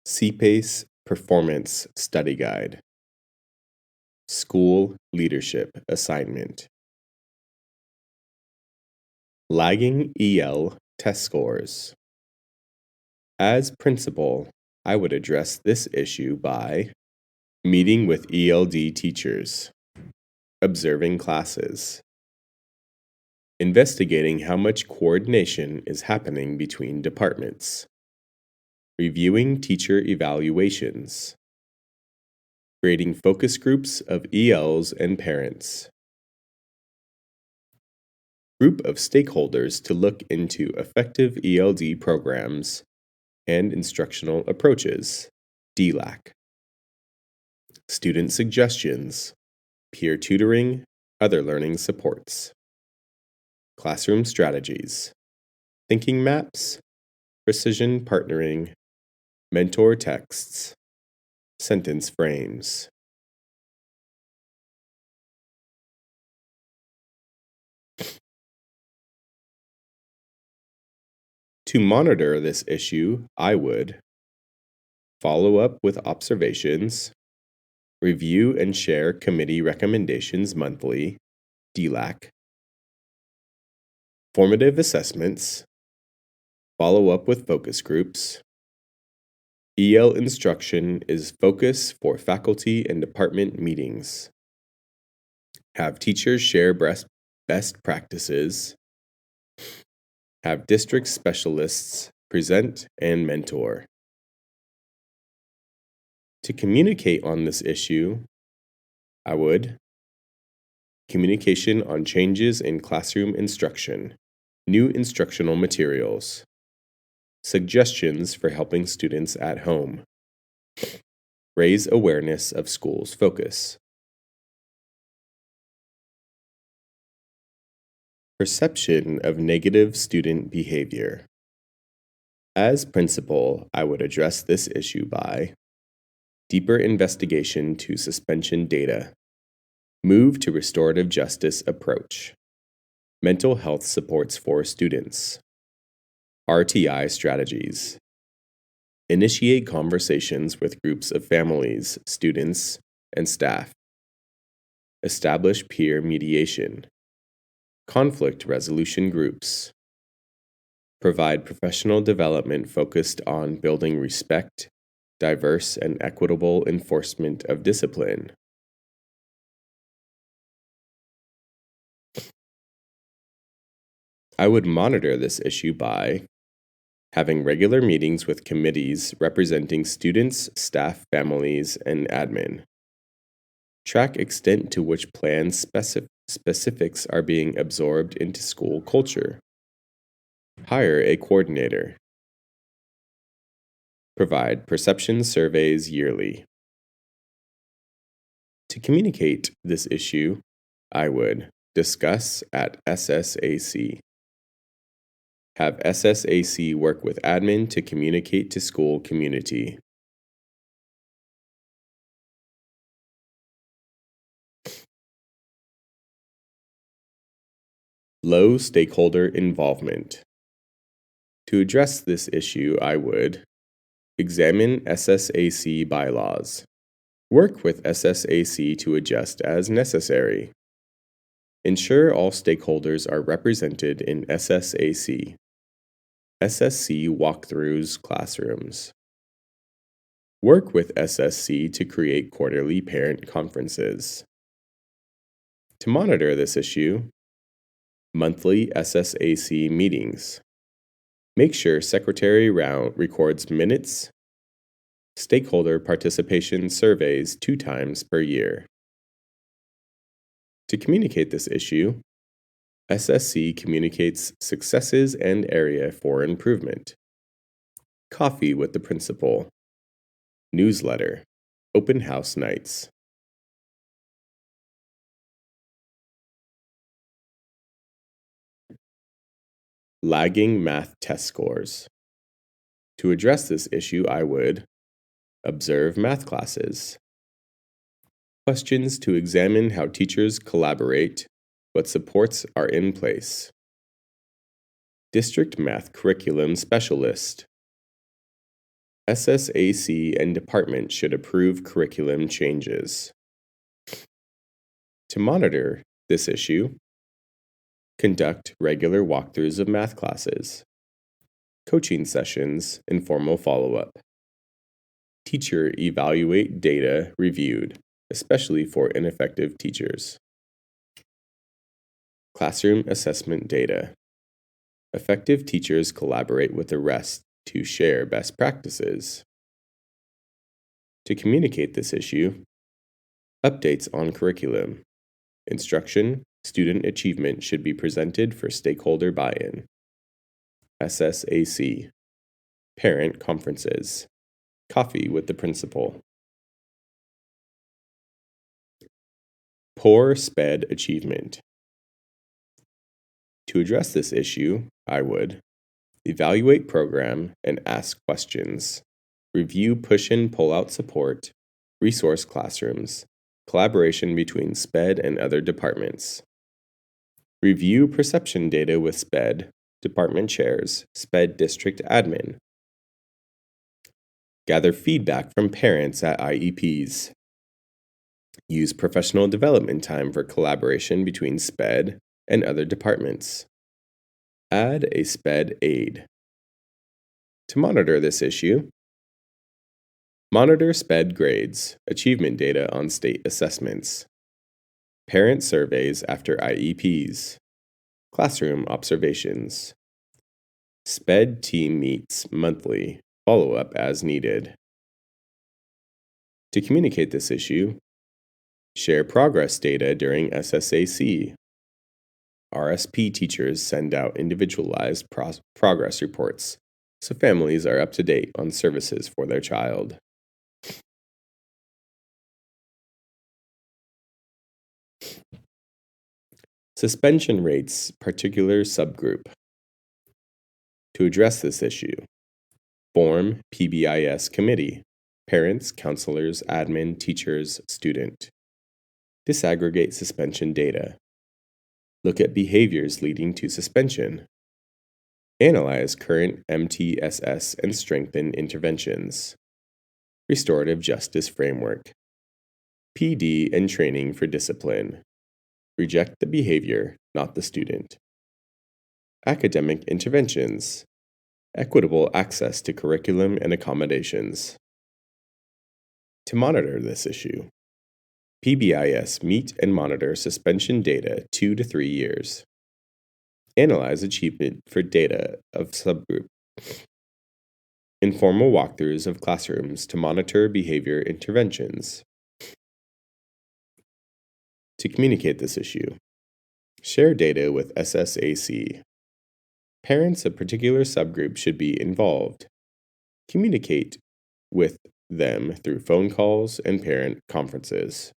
CPACE Performance Study Guide. School Leadership Assignment. Lagging EL Test Scores. As principal, I would address this issue by meeting with ELD teachers, observing classes, investigating how much coordination is happening between departments, reviewing teacher evaluations, creating focus groups of ELs and parents, group of stakeholders to look into effective ELD programs and instructional approaches, DLAC, student suggestions, peer tutoring, other learning supports, classroom strategies, thinking maps, precision partnering, mentor texts, sentence frames. To monitor this issue, I would follow up with observations, review and share committee recommendations monthly, DLAC, formative assessments, follow up with focus groups. EL instruction is focus for faculty and department meetings. Have teachers share best practices. Have district specialists present and mentor. To communicate on this issue, I would communication on changes in classroom instruction, new instructional materials, suggestions for helping students at home, raise awareness of school's focus. Perception of negative student behavior. As principal, I would address this issue by deeper investigation to suspension data, move to restorative justice approach, mental health supports for students, RTI strategies, initiate conversations with groups of families, students, and staff, establish peer mediation, conflict resolution groups, provide professional development focused on building respect, diverse and equitable enforcement of discipline. I would monitor this issue by having regular meetings with committees representing students, staff, families, and admin. Track extent to which plan specifics are being absorbed into school culture. Hire a coordinator. Provide perception surveys yearly. To communicate this issue, I would discuss at SSAC. Have SSAC work with admin to communicate to school community. Low stakeholder involvement. To address this issue, I would examine SSAC bylaws. Work with SSAC to adjust as necessary. Ensure all stakeholders are represented in SSAC. SSC walkthroughs classrooms. Work with SSC to create quarterly parent conferences. To monitor this issue, monthly SSAC meetings. Make sure Secretary Rao records minutes, stakeholder participation surveys 2 times per year. To communicate this issue, SSC communicates successes and area for improvement. Coffee with the principal. Newsletter. Open house nights. Lagging math test scores. To address this issue, I would observe math classes. Questions to examine how teachers collaborate, what supports are in place. District Math Curriculum Specialist. SSAC and department should approve curriculum changes. To monitor this issue, conduct regular walkthroughs of math classes, coaching sessions, and formal follow-up. Teacher evaluate data reviewed, especially for ineffective teachers. Classroom assessment data. Effective teachers collaborate with the rest to share best practices. To communicate this issue, updates on curriculum. Instruction, student achievement should be presented for stakeholder buy-in. SSAC. Parent conferences. Coffee with the principal. Poor SPED achievement. To address this issue, I would evaluate program and ask questions, review push in pull out support, resource classrooms, collaboration between SPED and other departments. Review perception data with SPED, department chairs, SPED district admin. Gather feedback from parents at IEPs. Use professional development time for collaboration between SPED and other departments. Add a SPED aide. To monitor this issue, monitor SPED grades, achievement data on state assessments, parent surveys after IEPs, classroom observations. SPED team meets monthly, follow-up as needed. To communicate this issue, share progress data during SSAC. RSP teachers send out individualized progress reports so families are up to date on services for their child. Suspension rates, particular subgroup. To address this issue, form PBIS committee, parents, counselors, admin, teachers, student. Disaggregate suspension data. Look at behaviors leading to suspension. Analyze current MTSS and strengthen interventions. Restorative justice framework. PD and training for discipline. Reject the behavior, not the student. Academic interventions. Equitable access to curriculum and accommodations. To monitor this issue, PBIS meet and monitor suspension data 2 to 3 years. Analyze achievement for data of subgroup. Informal walkthroughs of classrooms to monitor behavior interventions. To communicate this issue, share data with SSAC. Parents of particular subgroup should be involved. Communicate with them through phone calls and parent conferences.